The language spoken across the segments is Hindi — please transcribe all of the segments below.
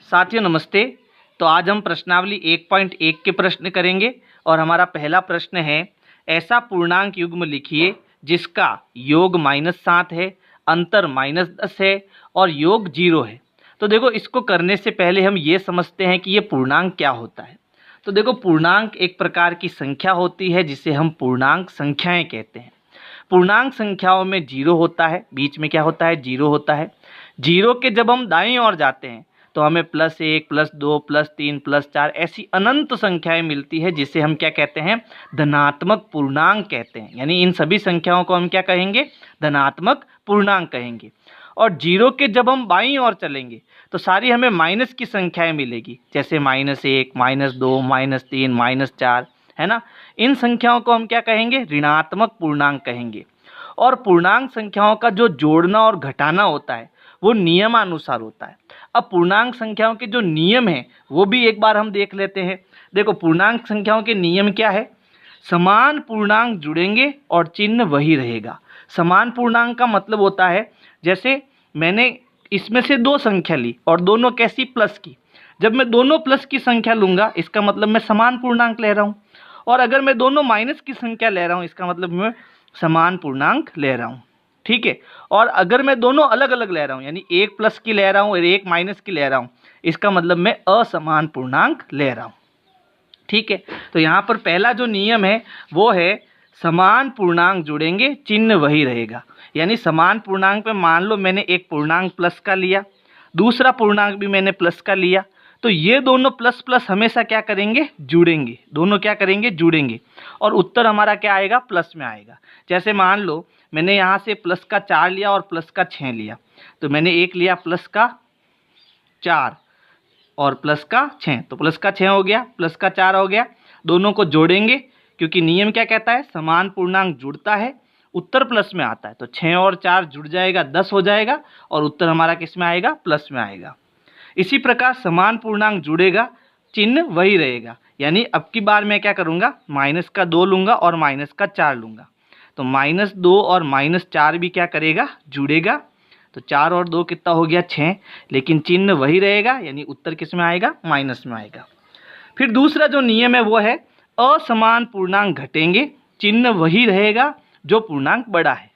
साथियों नमस्ते। तो आज हम प्रश्नावली 1.1 के प्रश्न करेंगे और हमारा पहला प्रश्न है, ऐसा पूर्णांक युग्म लिखिए जिसका योग -7 है, अंतर -10 है और योग 0 है। तो देखो, इसको करने से पहले हम ये समझते हैं कि ये पूर्णांक क्या होता है। तो देखो, पूर्णांक एक प्रकार की संख्या होती है जिसे हम पूर्णांक संख्याएं कहते हैं। पूर्णांक संख्याओं में 0 होता है, बीच में क्या होता है, 0 होता है। 0 के जब हम दाईं ओर जाते हैं तो हमें +1, +2, +3, +4 ऐसी अनंत संख्याएं मिलती है जिसे हम क्या कहते हैं, धनात्मक पूर्णांक कहते हैं। यानी इन सभी संख्याओं को हम क्या कहेंगे, धनात्मक पूर्णांक कहेंगे। और 0 के जब हम बाईं ओर चलेंगे तो सारी हमें माइनस की संख्याएं मिलेगी, जैसे -1, -2, -3, -4, है ना। इन संख्याओं को हम क्या कहेंगे, ऋणात्मक पूर्णांक कहेंगे। और पूर्णांक संख्याओं का जो जोड़ना और घटाना होता है वो नियमानुसार होता है। अब पूर्णांक संख्याओं के जो नियम हैं वो भी एक बार हम देख लेते हैं। देखो, पूर्णांक संख्याओं के नियम क्या है, समान पूर्णांक जुड़ेंगे और चिन्ह वही रहेगा। समान पूर्णांक का मतलब होता है, जैसे मैंने इसमें से 2 संख्या ली और दोनों कैसी, प्लस की। जब मैं दोनों प्लस की संख्या लूँगा इसका मतलब मैं समान पूर्णांक ले रहा हूँ, और अगर मैं दोनों माइनस की संख्या ले रहा हूँ इसका मतलब मैं समान पूर्णांक ले रहा हूँ, ठीक है। और अगर मैं दोनों अलग अलग ले रहा हूँ, यानी एक प्लस की ले रहा हूँ और एक माइनस की ले रहा हूँ, इसका मतलब मैं असमान पूर्णांक ले रहा हूँ, ठीक है। तो यहाँ पर पहला जो नियम है वो है, समान पूर्णांक जुड़ेंगे चिन्ह वही रहेगा। यानी समान पूर्णांक में मान लो मैंने एक पूर्णांक प्लस का लिया, दूसरा पूर्णांक भी मैंने प्लस का लिया, तो ये दोनों प्लस प्लस हमेशा क्या करेंगे, जुड़ेंगे। दोनों क्या करेंगे, जुड़ेंगे, और उत्तर हमारा क्या आएगा, प्लस में आएगा। जैसे मान लो मैंने यहाँ से प्लस का 4 लिया और प्लस का 6 लिया, तो मैंने एक लिया प्लस का 4 और प्लस का 6, तो प्लस का 6 हो गया, प्लस का 4 हो गया। दोनों को जोड़ेंगे, क्योंकि नियम क्या कहता है, समान पूर्णांक जुड़ता है उत्तर प्लस में आता है। तो 6 और 4 जुड़ जाएगा, 10 हो जाएगा, और उत्तर हमारा किस में आएगा, प्लस में आएगा। इसी प्रकार समान पूर्णांक जुड़ेगा, चिन्ह वही रहेगा। यानी अब की बार मैं क्या करूँगा, माइनस का 2 लूँगा और माइनस का 4 लूँगा, तो -2 और -4 भी क्या करेगा, जुड़ेगा। तो 4 और 2 कितना हो गया, 6, लेकिन चिन्ह वही रहेगा, यानी उत्तर किस में आएगा, माइनस में आएगा। फिर दूसरा जो नियम है वो है, असमान पूर्णांक घटेंगे, चिन्ह वही रहेगा जो पूर्णांक बड़ा है।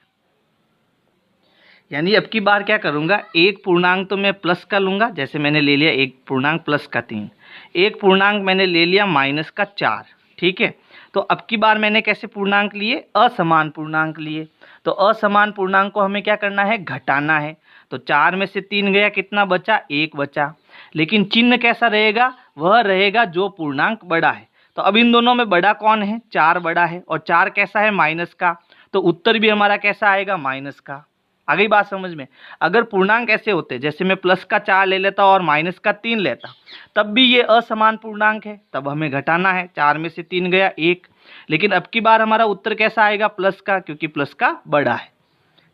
यानी अब की बार क्या करूँगा, एक पूर्णांक तो मैं प्लस का लूँगा, जैसे मैंने ले लिया एक पूर्णांक प्लस का 3, एक पूर्णांक मैंने ले लिया माइनस का 4, ठीक है। तो अब की बार मैंने कैसे पूर्णांक लिए, असमान पूर्णांक लिए। तो असमान पूर्णांक को हमें क्या करना है, घटाना है। तो 4 में से 3 गया, कितना बचा, 1 बचा। लेकिन चिन्ह कैसा रहेगा, वह रहेगा जो पूर्णांक बड़ा है। तो अब इन दोनों में बड़ा कौन है, 4 बड़ा है, और 4 कैसा है, माइनस का। तो उत्तर भी हमारा कैसा आएगा, माइनस का। आ गई बात समझ में। अगर पूर्णांक ऐसे होते, जैसे मैं प्लस का 4 ले लेता और माइनस का 3 लेता, तब भी ये असमान पूर्णांक है, तब हमें घटाना है। 4 में से 3 गया, 1। लेकिन अब की बार हमारा उत्तर कैसा आएगा, प्लस का, क्योंकि प्लस का बड़ा है,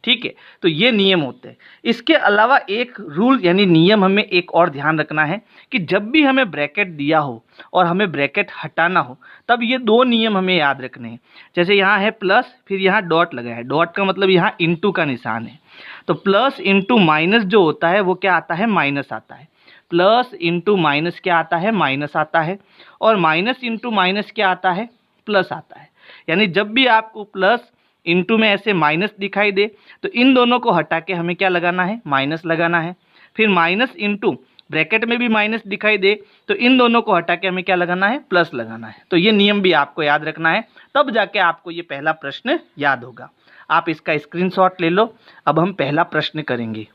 ठीक है। तो ये नियम होते हैं। इसके अलावा एक रूल यानी नियम हमें एक और ध्यान रखना है कि जब भी हमें ब्रैकेट दिया हो और हमें ब्रैकेट हटाना हो, तब ये 2 नियम हमें याद रखने हैं। जैसे यहाँ है प्लस, फिर यहाँ डॉट लगा है, डॉट का मतलब यहाँ इंटू का निशान है। तो प्लस इंटू माइनस जो होता है वो क्या आता है, माइनस आता है। प्लस इंटू माइनस क्या आता है, माइनस आता है। और माइनस इंटू माइनस क्या आता है, प्लस आता है। यानी जब भी आपको प्लस इंटू में ऐसे माइनस दिखाई दे तो इन दोनों को हटा के हमें क्या लगाना है, माइनस लगाना है। फिर माइनस इंटू ब्रैकेट में भी माइनस दिखाई दे तो इन दोनों को हटा के हमें क्या लगाना है, प्लस लगाना है। तो ये नियम भी आपको याद रखना है, तब जाके आपको ये पहला प्रश्न याद होगा। आप इसका स्क्रीनशॉट ले लो। अब हम पहला प्रश्न करेंगे।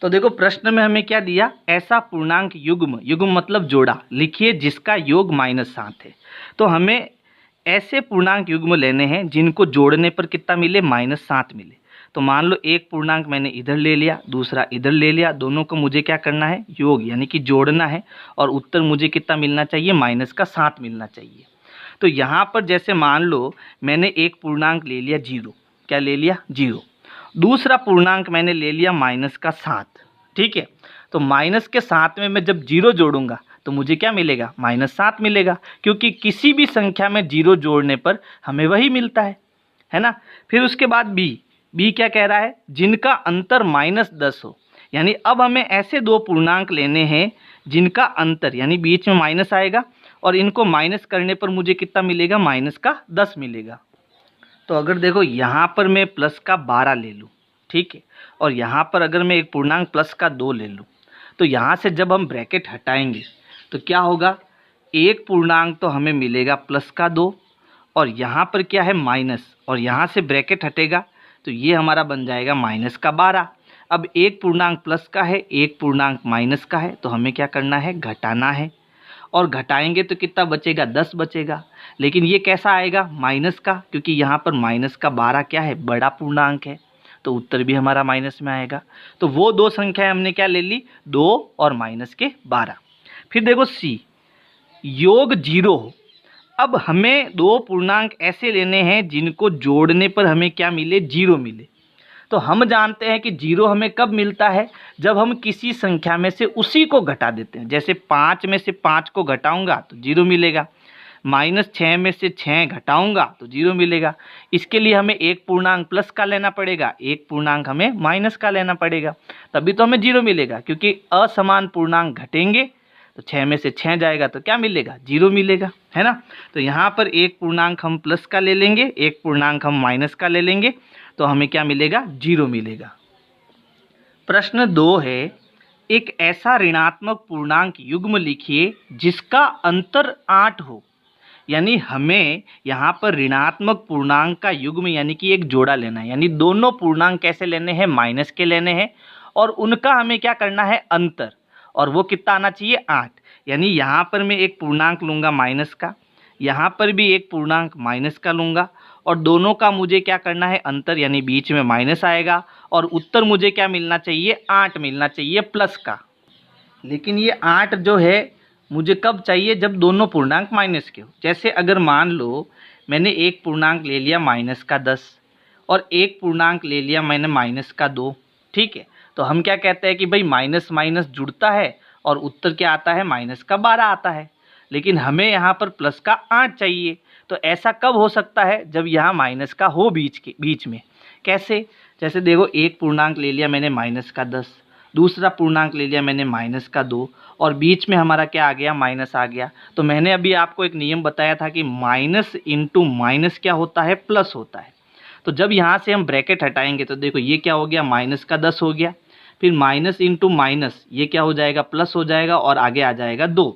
तो देखो, प्रश्न में हमें क्या दिया, ऐसा पूर्णांक युग्म, युग्म मतलब जोड़ा, लिखिए जिसका योग -7 है। तो हमें ऐसे पूर्णांक युग्म लेने हैं जिनको जोड़ने पर कितना मिले, -7 मिले। तो मान लो एक पूर्णांक मैंने इधर ले लिया, दूसरा इधर ले लिया, दोनों को मुझे क्या करना है, योग यानी कि जोड़ना है, और उत्तर मुझे कितना मिलना चाहिए, -7 मिलना चाहिए। तो यहाँ पर जैसे मान लो मैंने एक पूर्णांक ले लिया 0, क्या ले लिया, 0। दूसरा पूर्णांक मैंने ले लिया -7, ठीक है। तो -7 में मैं जब 0 जोड़ूंगा तो मुझे क्या मिलेगा, -7 मिलेगा, क्योंकि किसी भी संख्या में 0 जोड़ने पर हमें वही मिलता है ना। फिर उसके बाद बी क्या कह रहा है, जिनका अंतर -10 हो। यानी अब हमें ऐसे 2 पूर्णांक लेने हैं जिनका अंतर यानी बीच में माइनस आएगा और इनको माइनस करने पर मुझे कितना मिलेगा, माइनस का 10 मिलेगा। तो अगर देखो यहाँ पर मैं प्लस का 12 ले लूँ, ठीक है, और यहाँ पर अगर मैं एक पूर्णांक प्लस का 2 ले लूँ, तो यहाँ से जब हम ब्रैकेट हटाएंगे तो क्या होगा, एक पूर्णांक तो हमें मिलेगा प्लस का 2 और यहाँ पर क्या है माइनस, और यहाँ से ब्रैकेट हटेगा तो ये हमारा बन जाएगा माइनस का 12। अब एक पूर्णांक प्लस का है, एक पूर्णांक माइनस का है, तो हमें क्या करना है, घटाना है, और घटाएंगे तो कितना बचेगा, 10 बचेगा। लेकिन ये कैसा आएगा, माइनस का, क्योंकि यहाँ पर माइनस का 12 क्या है, बड़ा पूर्णांक है, तो उत्तर भी हमारा माइनस में आएगा। तो वो दो संख्याएं हमने क्या ले ली, 2 और माइनस के 12। फिर देखो सी, योग 0 हो। अब हमें दो पूर्णांक ऐसे लेने हैं जिनको जोड़ने पर हमें क्या मिले, 0 मिले। तो हम जानते हैं कि 0 हमें कब मिलता है, जब हम किसी संख्या में से उसी को घटा देते हैं। जैसे 5 में से 5 को घटाऊंगा तो 0 मिलेगा, -6 में से 6 घटाऊंगा तो 0 मिलेगा। इसके लिए हमें एक पूर्णांक प्लस का लेना पड़ेगा, एक पूर्णांक हमें माइनस का लेना पड़ेगा, तभी तो हमें 0 मिलेगा। क्योंकि असमान पूर्णांक घटेंगे तो 6 में से 6 जाएगा तो क्या मिलेगा, 0 मिलेगा, है ना। तो यहाँ पर एक पूर्णांक हम प्लस का ले लेंगे, एक पूर्णांक हम माइनस का ले लेंगे, तो हमें क्या मिलेगा, 0 मिलेगा। प्रश्न 2 है, एक ऐसा ऋणात्मक पूर्णांक युग्म लिखिए जिसका अंतर 8 हो। यानी हमें यहाँ पर ऋणात्मक पूर्णांक का युग्म यानी कि एक जोड़ा लेना है, यानी दोनों पूर्णांक कैसे लेने हैं, माइनस के लेने हैं, और उनका हमें क्या करना है, अंतर, और वो कितना आना चाहिए, 8। यानी यहाँ पर मैं एक पूर्णांक लूँगा माइनस का, यहाँ पर भी एक पूर्णांक माइनस का लूँगा, और दोनों का मुझे क्या करना है, अंतर, यानी बीच में माइनस आएगा, और उत्तर मुझे क्या मिलना चाहिए, 8 मिलना चाहिए प्लस का। लेकिन ये 8 जो है मुझे कब चाहिए, जब दोनों पूर्णांक माइनस के हो। जैसे अगर मान लो मैंने एक पूर्णांक ले लिया माइनस का 10 और एक पूर्णांक ले लिया मैंने माइनस का 2, ठीक है, तो हम क्या कहते हैं कि भाई माइनस माइनस जुड़ता है और उत्तर क्या आता है, माइनस का 12 आता है। लेकिन हमें यहाँ पर प्लस का 8 चाहिए। तो ऐसा कब हो सकता है, जब यहाँ माइनस का हो बीच में। कैसे, जैसे देखो एक पूर्णांक ले लिया मैंने माइनस का 10, दूसरा पूर्णांक ले लिया मैंने माइनस का 2, और बीच में हमारा क्या आ गया, माइनस आ गया। तो मैंने अभी आपको एक नियम बताया था कि माइनस इंटू माइनस क्या होता है, प्लस होता है। तो जब यहाँ से हम ब्रैकेट हटाएंगे तो देखो ये क्या हो गया, माइनस का 10 हो गया, फिर माइनस इंटू माइनस ये क्या हो जाएगा, प्लस हो जाएगा, और आगे आ जाएगा 2।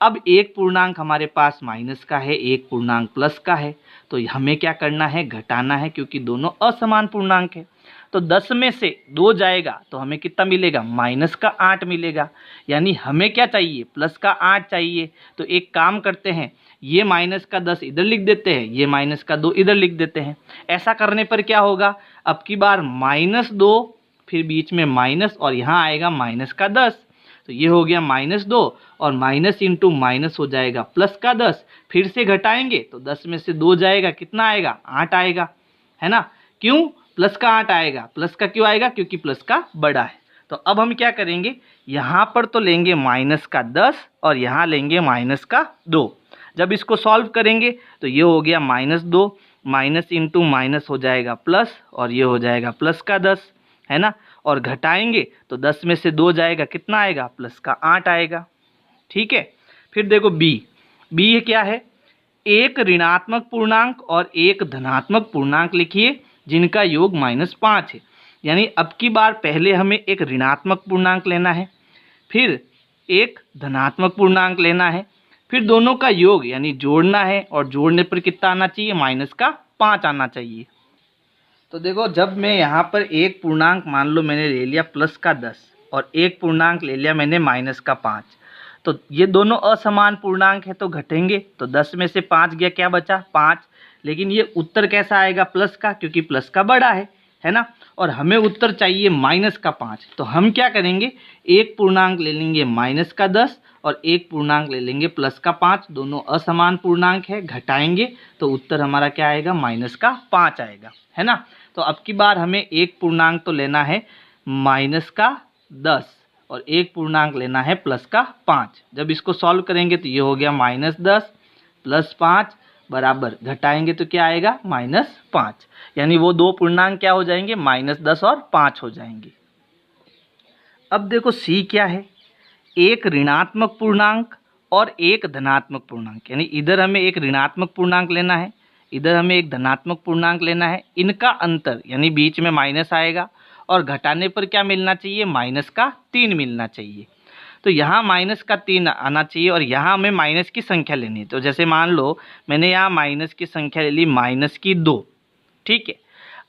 अब एक पूर्णांक हमारे पास माइनस का है, एक पूर्णांक प्लस का है, तो हमें क्या करना है, घटाना है, क्योंकि दोनों असमान पूर्णांक है। तो 10 में से 2 जाएगा तो हमें कितना मिलेगा, माइनस का 8 मिलेगा। यानी हमें क्या चाहिए, प्लस का 8 चाहिए। तो एक काम करते हैं, ये माइनस का 10 इधर लिख देते हैं, ये माइनस का 2 इधर लिख देते हैं। ऐसा करने पर क्या होगा, अब की बार -2, फिर बीच में माइनस, और यहाँ आएगा माइनस का 10। तो ये हो गया -2, और माइनस इंटू माइनस हो जाएगा प्लस का 10। फिर से घटाएंगे तो 10 में से 2 जाएगा, कितना आएगा, 8 आएगा, है ना। क्यों प्लस का 8 आएगा, प्लस का क्यों आएगा, क्योंकि प्लस का बड़ा है। तो अब हम क्या करेंगे, यहाँ पर तो लेंगे माइनस का 10 और यहाँ लेंगे माइनस का 2। जब इसको सॉल्व करेंगे तो ये हो गया -2, माइनस इंटू माइनस हो जाएगा प्लस, और ये हो जाएगा प्लस का 10, है ना। और घटाएंगे तो 10 में से 2 जाएगा, कितना आएगा, प्लस का 8 आएगा, ठीक है। फिर देखो बी क्या है, एक ऋणात्मक पूर्णांक और एक धनात्मक पूर्णांक लिखिए जिनका योग -5 है। यानी अब की बार पहले हमें एक ऋणात्मक पूर्णांक लेना है, फिर एक धनात्मक पूर्णांक लेना है, फिर दोनों का योग यानी जोड़ना है, और जोड़ने पर कितना आना चाहिए, -5 आना चाहिए। तो देखो जब मैं यहाँ पर एक पूर्णांक मान लो मैंने ले लिया प्लस का 10 और एक पूर्णांक ले लिया मैंने -5, तो ये दोनों असमान पूर्णांक है तो घटेंगे, तो 10 में से 5 गया, क्या बचा, 5। लेकिन ये उत्तर कैसा आएगा, प्लस का, क्योंकि प्लस का बड़ा है ना। और हमें उत्तर चाहिए -5। तो हम क्या करेंगे, एक पूर्णांक ले लेंगे -10 और एक पूर्णांक ले लेंगे +5। दोनों असमान पूर्णांक है, घटाएंगे तो उत्तर हमारा क्या आएगा, -5 आएगा, है ना। तो अब की बार हमें एक पूर्णांक तो लेना है -10 और एक पूर्णांक लेना है +5। जब इसको सॉल्व करेंगे तो ये हो गया -10 + 5 बराबर, घटाएंगे तो क्या आएगा, -5। यानी वो दो पूर्णांक क्या हो जाएंगे, -10 और 5 हो जाएंगे। अब देखो सी क्या है, एक ऋणात्मक पूर्णांक और एक धनात्मक पूर्णांक, यानी इधर हमें एक ऋणात्मक पूर्णांक लेना है, इधर हमें एक धनात्मक पूर्णांक लेना है। इनका अंतर यानी बीच में माइनस आएगा और घटाने पर क्या मिलना चाहिए, माइनस का 3 मिलना चाहिए। तो यहाँ माइनस का 3 आना चाहिए और यहाँ हमें माइनस की संख्या लेनी है। तो जैसे मान लो मैंने यहाँ माइनस की संख्या ले ली माइनस की 2, ठीक है।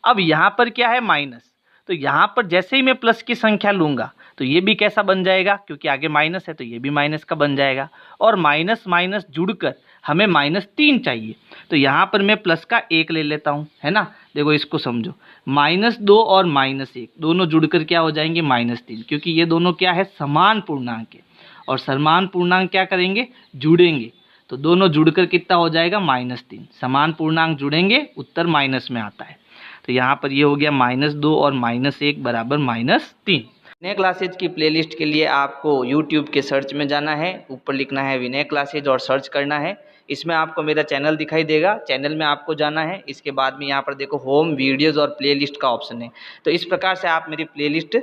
अब यहाँ पर क्या है, माइनस, तो यहाँ पर जैसे ही मैं प्लस की संख्या लूँगा तो ये भी कैसा बन जाएगा, क्योंकि आगे माइनस है तो ये भी माइनस का बन जाएगा। और माइनस माइनस जुड़कर हमें -3 चाहिए, तो यहाँ पर मैं प्लस का 1 ले लेता हूँ, है ना। देखो इसको समझो, -2 और -1 दोनों जुड़कर क्या हो जाएंगे, -3, क्योंकि ये दोनों क्या है, समान पूर्णांक है। और समान पूर्णांक क्या करेंगे, जुड़ेंगे, तो दोनों जुड़कर कितना हो जाएगा, -3। समान पूर्णांक जुड़ेंगे, उत्तर माइनस में आता है। तो यहाँ पर ये हो गया -2 और -1 बराबर -3। विनय क्लासेज की प्लेलिस्ट के लिए आपको YouTube के सर्च में जाना है, ऊपर लिखना है विनय क्लासेज और सर्च करना है। इसमें आपको मेरा चैनल दिखाई देगा, चैनल में आपको जाना है। इसके बाद में यहाँ पर देखो होम, वीडियोज़ और प्लेलिस्ट का ऑप्शन है, तो इस प्रकार से आप मेरी प्लेलिस्ट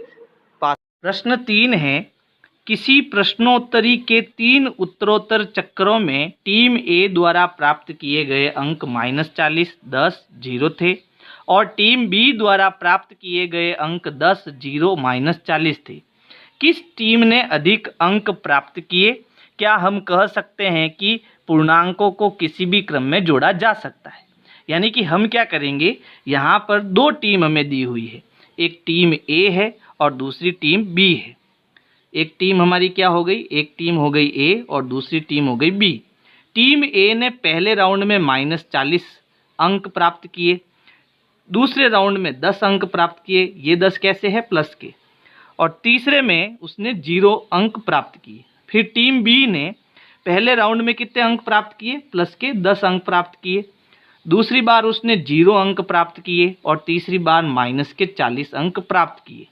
पा। प्रश्न 3 है, किसी प्रश्नोत्तरी के 3 उत्तरोत्तर चक्रों में टीम ए द्वारा प्राप्त किए गए अंक -40, 10, 0 थे और टीम बी द्वारा प्राप्त किए गए अंक 10, 0, -40 थे। किस टीम ने अधिक अंक प्राप्त किए? क्या हम कह सकते हैं कि पूर्णांकों को किसी भी क्रम में जोड़ा जा सकता है? यानी कि हम क्या करेंगे, यहाँ पर 2 टीम हमें दी हुई है, एक टीम ए है और दूसरी टीम बी है। एक टीम हमारी क्या हो गई, एक टीम हो गई ए और दूसरी टीम हो गई बी। टीम ए ने पहले राउंड में -40 अंक प्राप्त किए, दूसरे राउंड में 10 अंक प्राप्त किए, ये 10 कैसे है, प्लस के, और तीसरे में उसने 0 अंक प्राप्त किए। फिर टीम बी ने पहले राउंड में कितने अंक प्राप्त किए, प्लस के 10 अंक प्राप्त किए, दूसरी बार उसने 0 अंक प्राप्त किए और तीसरी बार माइनस के 40 अंक प्राप्त किए।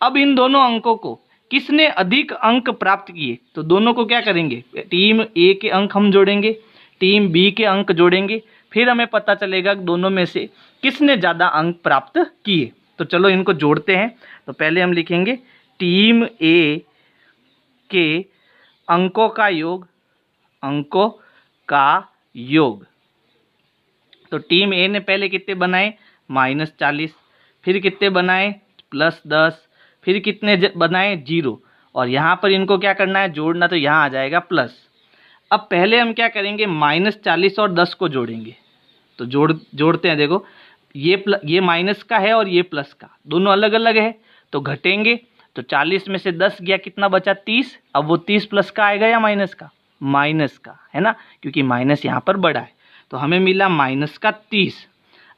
अब इन दोनों अंकों को किसने अधिक अंक प्राप्त किए, तो दोनों को क्या करेंगे, टीम ए के अंक हम जोड़ेंगे, टीम बी के अंक जोड़ेंगे, फिर हमें पता चलेगा कि दोनों में से किसने ज़्यादा अंक प्राप्त किए। तो चलो इनको जोड़ते हैं। तो पहले हम लिखेंगे टीम ए के अंकों का योग, अंकों का योग। तो टीम ए ने पहले कितने बनाए, -40, फिर कितने बनाए, +10, फिर कितने बनाए, 0, और यहाँ पर इनको क्या करना है, जोड़ना, तो यहाँ आ जाएगा प्लस। अब पहले हम क्या करेंगे, -40 और 10 को जोड़ेंगे। तो जोड़ते हैं, देखो ये माइनस का है और ये प्लस का, दोनों अलग अलग है, तो घटेंगे। तो 40 में से 10 गया, कितना बचा, 30। अब वो 30 प्लस का आएगा या माइनस का, माइनस का, है ना, क्योंकि माइनस यहाँ पर बड़ा है। तो हमें मिला -30।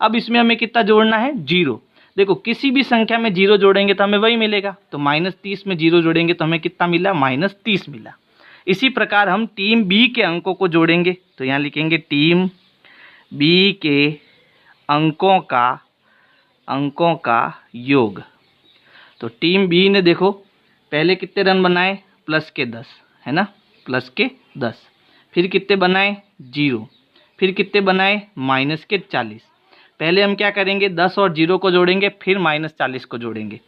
अब इसमें हमें कितना जोड़ना है, 0। देखो किसी भी संख्या में 0 जोड़ेंगे तो हमें वही मिलेगा, तो -30 में 0 जोड़ेंगे तो हमें कितना मिला, -30 मिला। इसी प्रकार हम टीम बी के अंकों को जोड़ेंगे, तो यहाँ लिखेंगे टीम बी के अंकों का योग। तो टीम बी ने देखो पहले कितने रन बनाए, +10, है ना, +10, फिर कितने बनाए, 0, फिर कितने बनाए, -40। पहले हम क्या करेंगे, 10 और 0 को जोड़ेंगे, फिर -40 को जोड़ेंगे।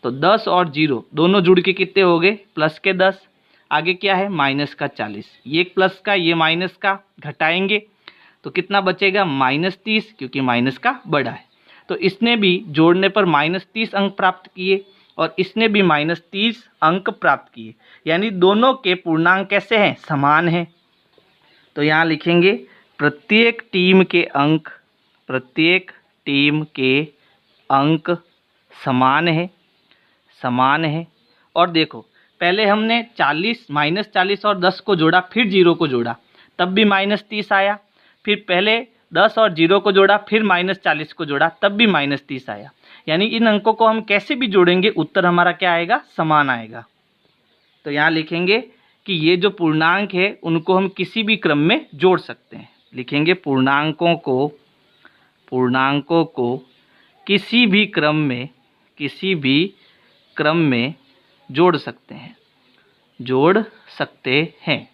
तो 10 और 0 दोनों जुड़ के कितने हो गए, +10, आगे क्या है, -40, ये प्लस का ये माइनस का, घटाएंगे तो कितना बचेगा, -30, क्योंकि माइनस का बड़ा है। तो इसने भी जोड़ने पर -30 अंक प्राप्त किए और इसने भी -30 अंक प्राप्त किए, यानी दोनों के पूर्णांक कैसे हैं, समान हैं। तो यहाँ लिखेंगे प्रत्येक टीम के अंक समान है। और देखो पहले हमने -40 और 10 को जोड़ा, फिर 0 को जोड़ा, तब भी -30 आया। फिर पहले 10 और 0 को जोड़ा, फिर -40 को जोड़ा, तब भी -30 आया। यानी इन अंकों को हम कैसे भी जोड़ेंगे, उत्तर हमारा क्या आएगा, समान आएगा। तो यहाँ लिखेंगे कि ये जो पूर्णांक है उनको हम किसी भी क्रम में जोड़ सकते हैं। लिखेंगे पूर्णांकों को किसी भी क्रम में जोड़ सकते हैं।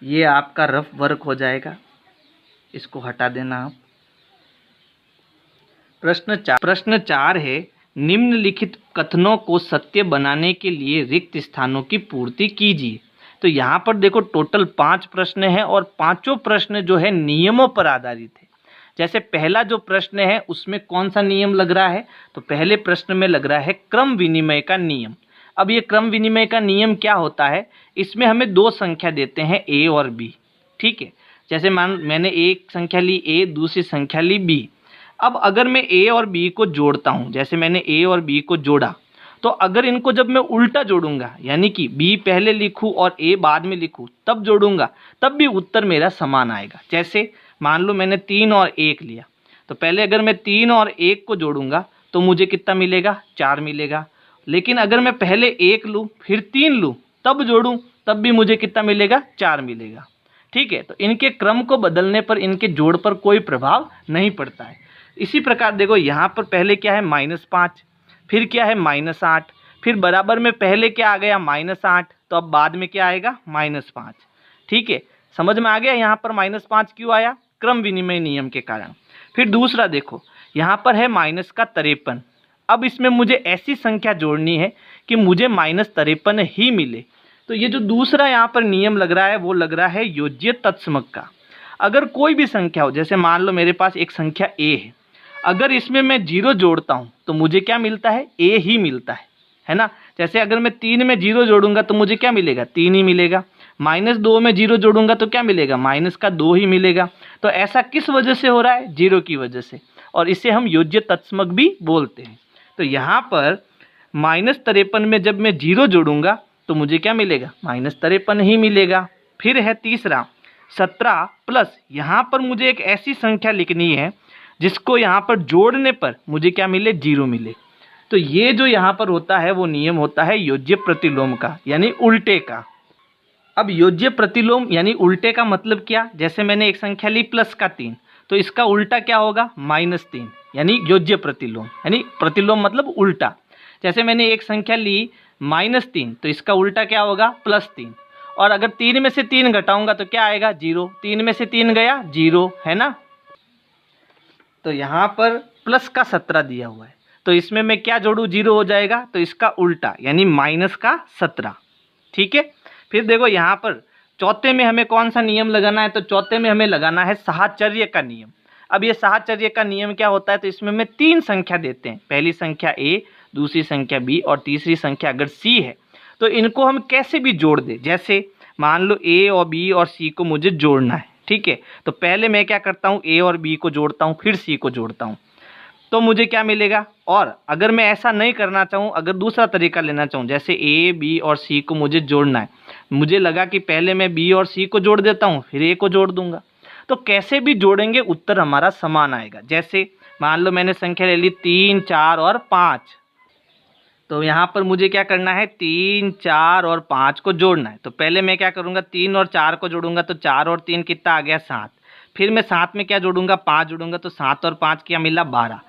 ये आपका रफ वर्क हो जाएगा, इसको हटा देना आप। प्रश्न 4 है, निम्नलिखित कथनों को सत्य बनाने के लिए रिक्त स्थानों की पूर्ति कीजिए। तो यहाँ पर देखो टोटल 5 प्रश्न हैं और पांचों प्रश्न जो है नियमों पर आधारित है। जैसे पहला जो प्रश्न है उसमें कौन सा नियम लग रहा है, तो पहले प्रश्न में लग रहा है क्रम विनिमय का नियम। अब ये क्रम विनिमय का नियम क्या होता है, इसमें हमें 2 संख्या देते हैं a और b, ठीक है। जैसे मैंने एक संख्या ली a, दूसरी संख्या ली b। अब अगर मैं a और b को जोड़ता हूँ, जैसे मैंने a और b को जोड़ा, तो अगर इनको जब मैं उल्टा जोड़ूंगा, यानी कि b पहले लिखूं और a बाद में लिखूं, तब जोड़ूंगा, तब भी उत्तर मेरा समान आएगा। जैसे मान लो मैंने 3 और 1 लिया, तो पहले अगर मैं 3 और 1 को जोड़ूंगा तो मुझे कितना मिलेगा, 4 मिलेगा। लेकिन अगर मैं पहले 1 लूँ फिर 3 लूँ तब जोड़ूं, तब भी मुझे कितना मिलेगा, 4 मिलेगा, ठीक है। तो इनके क्रम को बदलने पर इनके जोड़ पर कोई प्रभाव नहीं पड़ता है। इसी प्रकार देखो यहाँ पर पहले क्या है -5, फिर क्या है -8, फिर बराबर में पहले क्या आ गया -8, तो अब बाद में क्या आएगा -5, ठीक है। समझ में आ गया यहाँ पर -5 क्यों आया, क्रम विनिमय नियम के कारण। फिर दूसरा देखो यहाँ पर है -53। अब इसमें मुझे ऐसी संख्या जोड़नी है कि मुझे -53 ही मिले। तो ये जो दूसरा यहाँ पर नियम लग रहा है वो लग रहा है योज्य तत्समक का। अगर कोई भी संख्या हो, जैसे मान लो मेरे पास एक संख्या a है, अगर इसमें मैं 0 जोड़ता हूँ तो मुझे क्या मिलता है, a ही मिलता है ना। जैसे अगर मैं 3 में 0 जोड़ूंगा तो मुझे क्या मिलेगा, 3 ही मिलेगा। -2 में 0 जोड़ूंगा तो क्या मिलेगा, -2 ही मिलेगा। तो ऐसा किस वजह से हो रहा है, 0 की वजह से, और इसे हम योज्य तत्समक भी बोलते हैं। तो यहाँ पर -53 में जब मैं 0 जोड़ूंगा तो मुझे क्या मिलेगा, -53 ही मिलेगा। फिर है तीसरा 17 प्लस, यहाँ पर मुझे एक ऐसी संख्या लिखनी है जिसको यहाँ पर जोड़ने पर मुझे क्या मिले, 0 मिले। तो ये जो यहाँ पर होता है वो नियम होता है योज्य प्रतिलोम का, यानी उल्टे का। अब योज्य प्रतिलोम यानी उल्टे का मतलब क्या, जैसे मैंने एक संख्या ली +3, तो इसका उल्टा क्या होगा, -3, यानी योज्य प्रतिलोम, यानी प्रतिलोम मतलब उल्टा। जैसे मैंने एक संख्या ली -3, तो इसका उल्टा क्या होगा, +3। और अगर 3 में से 3 घटाऊंगा तो क्या आएगा, 0। 3 में से 3 गया, 0 है ना। तो यहाँ पर +17 दिया हुआ है, तो इसमें मैं क्या जोड़ूँ, 0 हो जाएगा, तो इसका उल्टा यानी -17, ठीक है। फिर देखो यहाँ पर चौथे में हमें कौन सा नियम लगाना है, तो चौथे में हमें लगाना है साहचर्य का नियम। अब ये साहचर्य का नियम क्या होता है, तो इसमें मैं 3 संख्या देते हैं, पहली संख्या a, दूसरी संख्या b और तीसरी संख्या अगर c है, तो इनको हम कैसे भी जोड़ दें। जैसे मान लो a और b और c को मुझे जोड़ना है, ठीक है। तो पहले मैं क्या करता हूँ, a और b को जोड़ता हूँ, फिर c को जोड़ता हूँ, तो मुझे क्या मिलेगा। और अगर मैं ऐसा नहीं करना चाहूँ, अगर दूसरा तरीका लेना चाहूँ, जैसे a, b और c को मुझे जोड़ना है, मुझे लगा कि पहले मैं b और c को जोड़ देता हूँ फिर a को जोड़ दूंगा, तो कैसे भी जोड़ेंगे उत्तर हमारा समान आएगा। जैसे मान लो मैंने संख्या ले ली 3, 4 और 5, तो यहाँ पर मुझे क्या करना है, 3, 4 और 5 को जोड़ना है। तो पहले मैं क्या करूँगा, 3 और 4 को जोड़ूंगा, तो 4 और 3 कितना आ गया, 7। फिर मैं 7 में क्या जोड़ूंगा, 5 जोड़ूंगा, तो 7 और 5 क्या मिला, 12।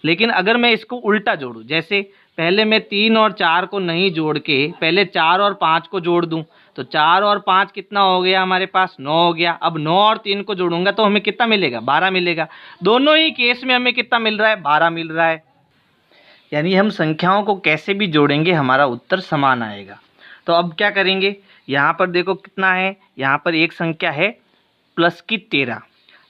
लेकिन अगर मैं इसको उल्टा जोड़ूँ, जैसे पहले मैं 3 और 4 को नहीं जोड़ के पहले 4 और 5 को जोड़ दूं, तो 4 और 5 कितना हो गया हमारे पास, 9 हो गया। अब 9 और 3 को जोड़ूंगा तो हमें कितना मिलेगा, 12 मिलेगा। दोनों ही केस में हमें कितना मिल रहा है, 12 मिल रहा है। यानी हम संख्याओं को कैसे भी जोड़ेंगे हमारा उत्तर समान आएगा। तो अब क्या करेंगे, यहाँ पर देखो कितना है, यहाँ पर एक संख्या है +13,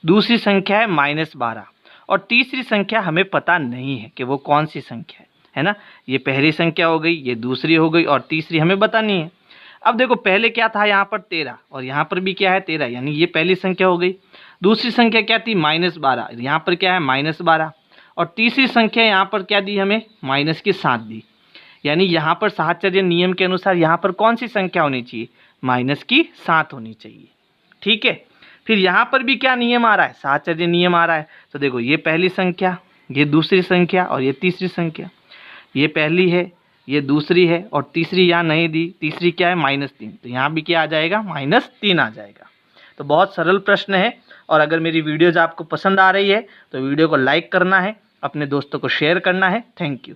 दूसरी संख्या है -12 और तीसरी संख्या हमें पता नहीं है कि वो कौन सी संख्या है ना। ये पहली संख्या हो गई, ये दूसरी हो गई और तीसरी हमें बतानी है। अब देखो पहले क्या था, यहाँ पर 13 और यहाँ पर भी क्या है 13, यानी ये पहली संख्या हो गई। दूसरी संख्या क्या थी, -12, यहाँ पर क्या है -12 और तीसरी संख्या यहाँ पर क्या दी हमें, -7 दी। यानी यहाँ पर साहचर्य नियम के अनुसार यहाँ पर कौन सी संख्या होनी चाहिए, -7 होनी चाहिए, ठीक है। फिर यहाँ पर भी क्या नियम आ रहा है, साहचर्य नियम आ रहा है। तो देखो ये पहली संख्या, ये दूसरी संख्या और ये तीसरी संख्या, ये पहली है, ये दूसरी है और तीसरी यहाँ नहीं दी, तीसरी क्या है -3, तो यहाँ भी क्या आ जाएगा, -3 आ जाएगा। तो बहुत सरल प्रश्न है। और अगर मेरी वीडियोज़ आपको पसंद आ रही है तो वीडियो को लाइक करना है, अपने दोस्तों को शेयर करना है। Thank you.